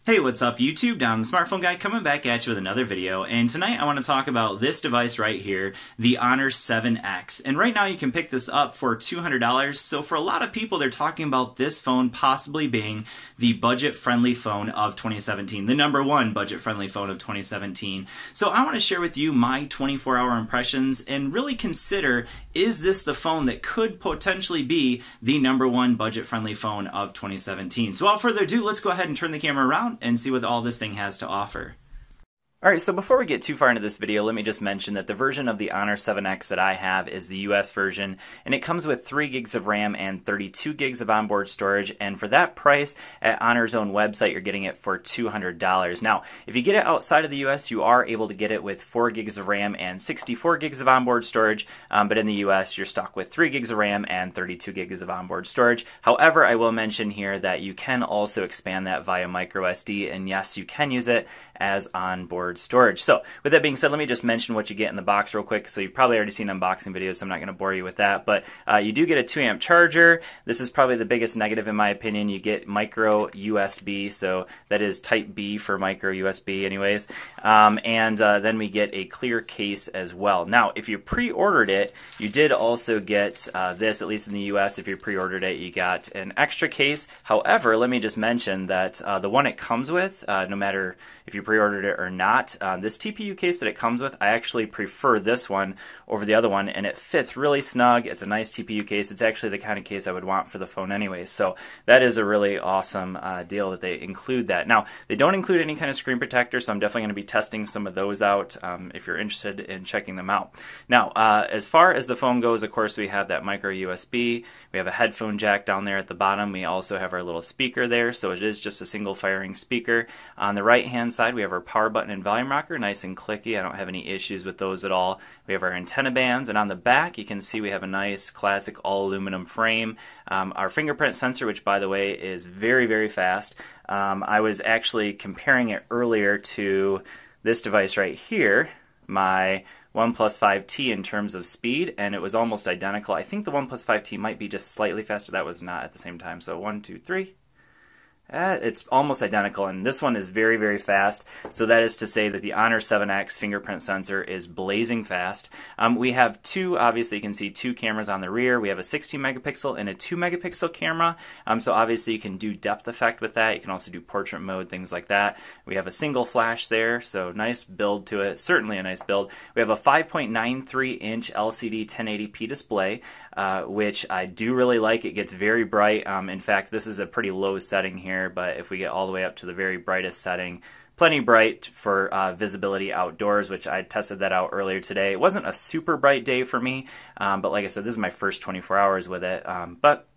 Hey, what's up YouTube? Down the Smartphone Guy coming back at you with another video, and tonight I want to talk about this device right here, the Honor 7X. And right now you can pick this up for $200, so for a lot of people they're talking about this phone possibly being the budget-friendly phone of 2017, the #1 budget-friendly phone of 2017. So I want to share with you my 24-hour impressions and really consider, is this the phone that could potentially be the #1 budget-friendly phone of 2017? So without further ado, let's go ahead and turn the camera around and see what all this thing has to offer. Alright, so before we get too far into this video, let me just mention that the version of the Honor 7X that I have is the US version, and it comes with 3 gigs of RAM and 32 gigs of onboard storage, and for that price, at Honor's own website, you're getting it for $200. Now, if you get it outside of the US, you are able to get it with 4 gigs of RAM and 64 gigs of onboard storage, but in the US, you're stuck with 3 gigs of RAM and 32 gigs of onboard storage. However, I will mention here that you can also expand that via microSD, and yes, you can use it as onboard storage. So with that being said, let me just mention what you get in the box real quick. So you've probably already seen unboxing videos, so I'm not going to bore you with that, but you do get a 2-amp charger. This is probably the biggest negative in my opinion. You get micro USB, so that is type B for micro USB anyways, and then we get a clear case as well. Now if you pre-ordered it, you did also get this, at least in the US. If you pre-ordered it, you got an extra case. However, let me just mention that the one it comes with, no matter if you pre-ordered it or not, this TPU case that it comes with, I actually prefer this one over the other one, and it fits really snug. It's a nice TPU case. It's actually the kind of case I would want for the phone anyway, so that is a really awesome deal that they include that. Now, they don't include any kind of screen protector, so I'm definitely going to be testing some of those out if you're interested in checking them out. Now, as far as the phone goes, of course, we have that micro USB. We have a headphone jack down there at the bottom. We also have our little speaker there, so it is just a single firing speaker. On the right-hand side, we have our power button and volume rocker, nice and clicky. I don't have any issues with those at all. We have our antenna bands, and on the back you can see we have a nice classic all aluminum frame. Our fingerprint sensor, which by the way is very, very fast. I was actually comparing it earlier to this device right here, my OnePlus 5T, in terms of speed, and it was almost identical. I think the OnePlus 5T might be just slightly faster. That was not at the same time. So 1, 2, 3. It's almost identical, and this one is very, very fast. So that is to say that the Honor 7X fingerprint sensor is blazing fast. We have two, obviously you can see 2 cameras on the rear. We have a 16 megapixel and a 2 megapixel camera. So obviously you can do depth effect with that. You can also do portrait mode, things like that. We have a single flash there, so nice build to it. Certainly a nice build. We have a 5.93-inch LCD 1080p display, which I do really like. It gets very bright. In fact, this is a pretty low setting here, but if we get all the way up to the very brightest setting, plenty bright for visibility outdoors, which I tested that out earlier today. It wasn't a super bright day for me, but like I said, this is my first 24 hours with it, but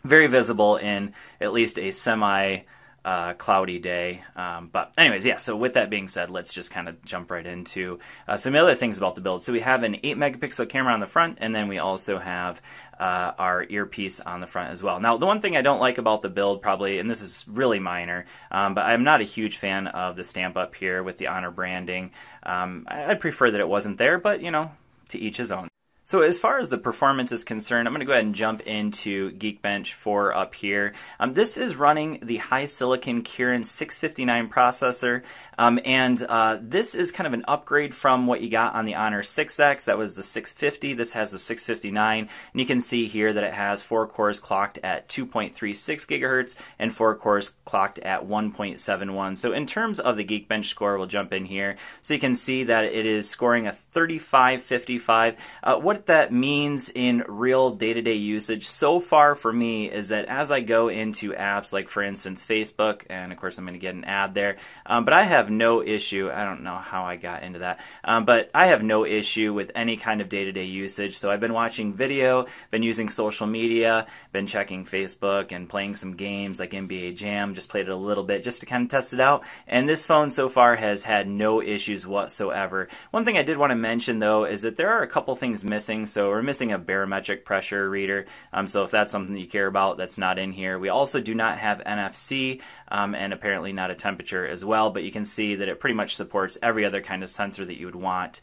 very visible in at least a semi cloudy day. But anyways, yeah, so with that being said, let's just kind of jump right into some other things about the build. So we have an 8 megapixel camera on the front, and then we also have our earpiece on the front as well. Now, the one thing I don't like about the build probably, and this is really minor, but I'm not a huge fan of the stamp up here with the Honor branding. I'd prefer that it wasn't there, but you know, to each his own. So as far as the performance is concerned, I'm going to go ahead and jump into Geekbench 4 up here. This is running the HiSilicon Kirin 659 processor, and this is kind of an upgrade from what you got on the Honor 6X. That was the 650. This has the 659, and you can see here that it has 4 cores clocked at 2.36 gigahertz and 4 cores clocked at 1.71. So in terms of the Geekbench score, we'll jump in here. So you can see that it is scoring a 3555. What that means in real day-to-day usage so far for me is that as I go into apps like, for instance, Facebook, and of course I'm going to get an ad there, but I have no issue. I don't know how I got into that, but I have no issue with any kind of day-to-day usage. So I've been watching video, been using social media, been checking Facebook, and playing some games like NBA Jam. Just played it a little bit just to kind of test it out, and this phone so far has had no issues whatsoever. One thing I did want to mention though is that there are a couple things missing. So we're missing a barometric pressure reader. So if that's something that you care about, that's not in here. We also do not have NFC, and apparently not a temperature as well, but you can see that it pretty much supports every other kind of sensor that you would want.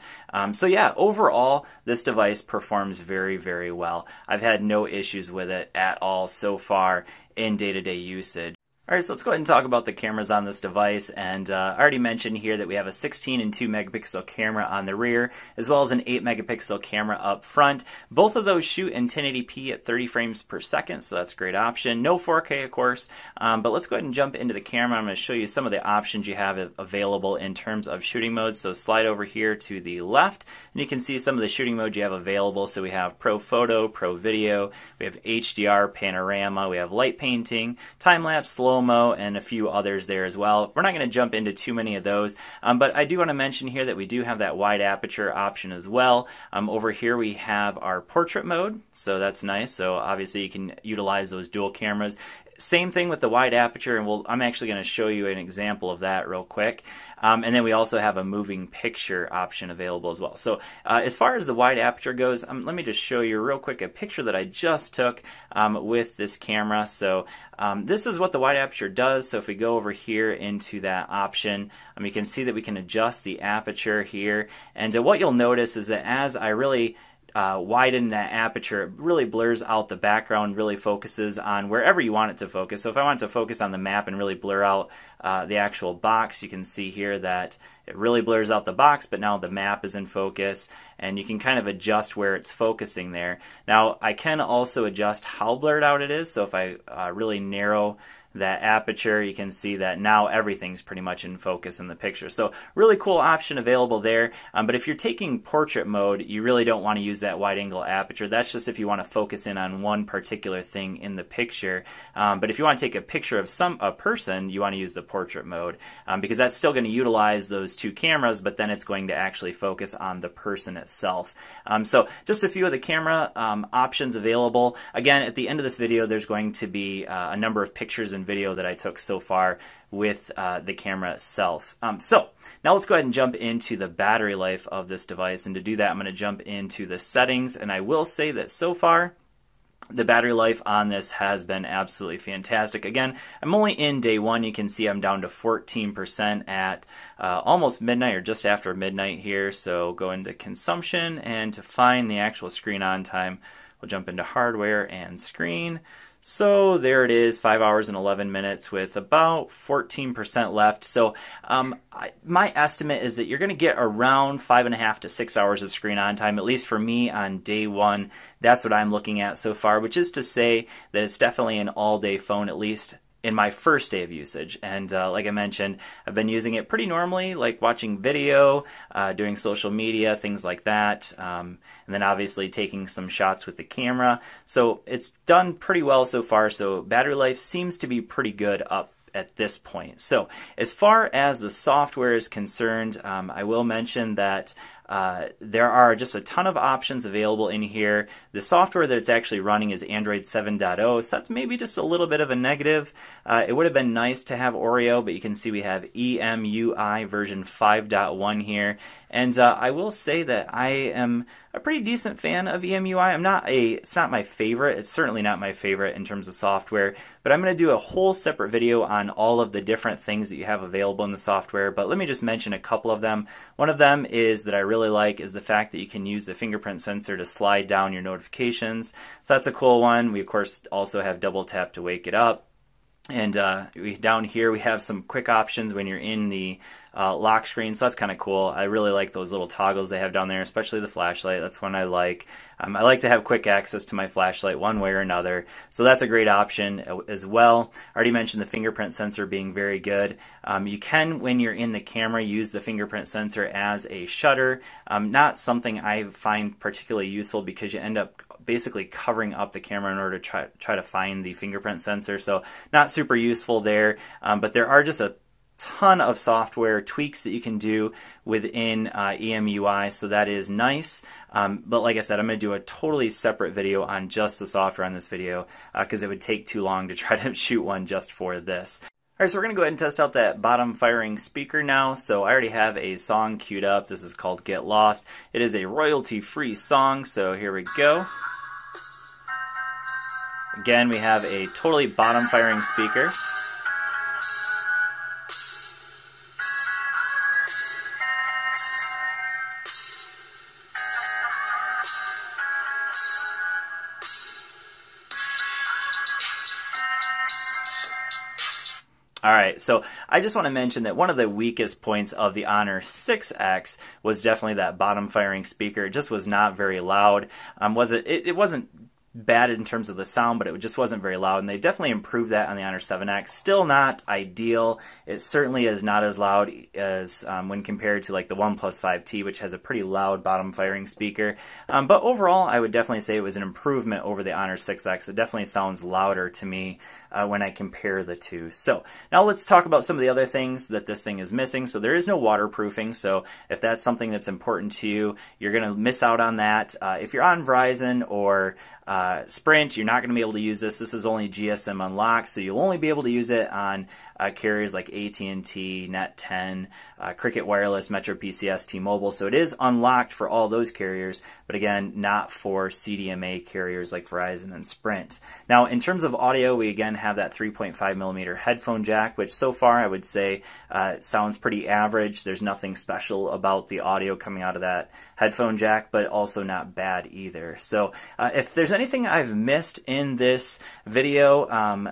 So yeah, overall, this device performs very, very well. I've had no issues with it at all so far in day-to-day usage. Alright, so let's go ahead and talk about the cameras on this device, and I already mentioned here that we have a 16 and 2 megapixel camera on the rear, as well as an 8 megapixel camera up front. Both of those shoot in 1080p at 30 frames per second, so that's a great option. No 4K, of course, but let's go ahead and jump into the camera. I'm going to show you some of the options you have available in terms of shooting modes. So slide over here to the left, and you can see some of the shooting modes you have available. So we have Pro Photo, Pro Video, we have HDR, Panorama, we have Light Painting, Time-Lapse, Slow-Mo, and a few others there as well. We're not going to jump into too many of those, but I do want to mention here that we do have that wide aperture option as well. Over here we have our portrait mode, so that's nice. So obviously you can utilize those dual cameras. Same thing with the wide aperture, and I'm actually going to show you an example of that real quick. And then we also have a moving picture option available as well. So as far as the wide aperture goes, let me just show you real quick a picture that I just took with this camera. So this is what the wide aperture does. So if we go over here into that option, you can see that we can adjust the aperture here. And what you'll notice is that as I really widen that aperture, it really blurs out the background, really focuses on wherever you want it to focus. So if I want it to focus on the map and really blur out the actual box, you can see here that it really blurs out the box, but now the map is in focus, and you can kind of adjust where it's focusing there. Now I can also adjust how blurred out it is, so if I really narrow that aperture, you can see that now everything's pretty much in focus in the picture. So really cool option available there. But if you're taking portrait mode, you really don't want to use that wide angle aperture. That's just if you want to focus in on one particular thing in the picture. But if you want to take a picture of a person, you want to use the portrait mode, because that's still going to utilize those two cameras, but then it's going to actually focus on the person itself. So just a few of the camera options available. Again, at the end of this video, there's going to be a number of pictures and video that I took so far with the camera itself. So now let's go ahead and jump into the battery life of this device, and to do that I'm going to jump into the settings, and I will say that so far the battery life on this has been absolutely fantastic. Again, I'm only in day one. You can see I'm down to 14% at almost midnight, or just after midnight here. So go into consumption, and to find the actual screen on time, we'll jump into hardware and screen. So there it is, 5 hours and 11 minutes with about 14% left. So my estimate is that you're going to get around 5.5 to 6 hours of screen on time, at least for me on day one. That's what I'm looking at so far, which is to say that it's definitely an all-day phone, at least in my first day of usage. And like I mentioned, I've been using it pretty normally, like watching video, doing social media, things like that, and then obviously taking some shots with the camera. So it's done pretty well so far, so battery life seems to be pretty good up at this point. So as far as the software is concerned, I will mention that there are just a ton of options available in here. The software that it's actually running is Android 7.0, so that's maybe just a little bit of a negative. It would have been nice to have Oreo, but you can see we have EMUI version 5.1 here. And I will say that I am a pretty decent fan of EMUI. It's not my favorite. It's certainly not my favorite in terms of software, but I'm going to do a whole separate video on all of the different things that you have available in the software. But let me just mention a couple of them. One of them is that I really like is the fact that you can use the fingerprint sensor to slide down your notifications. So that's a cool one. We of course also have double tap to wake it up. And down here we have some quick options when you're in the lock screen, so that's kind of cool. I really like those little toggles they have down there, especially the flashlight. That's one I like. I like to have quick access to my flashlight one way or another, so that's a great option as well. I already mentioned the fingerprint sensor being very good. You can, when you're in the camera, use the fingerprint sensor as a shutter. Not something I find particularly useful because you end up basically covering up the camera in order to try to find the fingerprint sensor, so not super useful there. But there are just a ton of software tweaks that you can do within EMUI, so that is nice. But like I said, I'm going to do a totally separate video on just the software on this video because it would take too long to try to shoot one just for this. Alright, so we're going to go ahead and test out that bottom firing speaker now. So I already have a song queued up. This is called Get Lost. It is a royalty-free song, so here we go. Again, we have a totally bottom firing speaker. All right, so I just want to mention that one of the weakest points of the Honor 6X was definitely that bottom firing speaker. It just was not very loud. It wasn't bad in terms of the sound, but it just wasn't very loud, and they definitely improved that on the Honor 7X. Still not ideal. It certainly is not as loud as when compared to like the OnePlus 5T, which has a pretty loud bottom firing speaker. But overall, I would definitely say it was an improvement over the Honor 6X. It definitely sounds louder to me when I compare the two. So now let's talk about some of the other things that this thing is missing. So there is no waterproofing, so if that's something that's important to you, you're going to miss out on that. If you're on Verizon or Sprint, you're not going to be able to use this. This is only GSM unlocked, so you'll only be able to use it on carriers like AT&T, Net10, Cricket Wireless, Metro PCS, T-Mobile. So it is unlocked for all those carriers, but again, not for CDMA carriers like Verizon and Sprint. Now, in terms of audio, we again have that 3.5 millimeter headphone jack, which so far I would say sounds pretty average. There's nothing special about the audio coming out of that headphone jack, but also not bad either. So if there's anything I've missed in this video,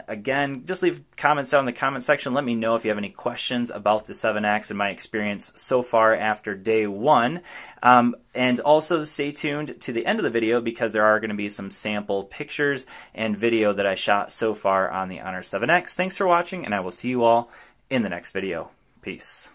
again, just leave comments down in the comment section. Let me know if you have any questions about the 7X and my experience so far after day one. And also stay tuned to the end of the video because there are going to be some sample pictures and video that I shot so far on the Honor 7X. Thanks for watching, and I will see you all in the next video. Peace.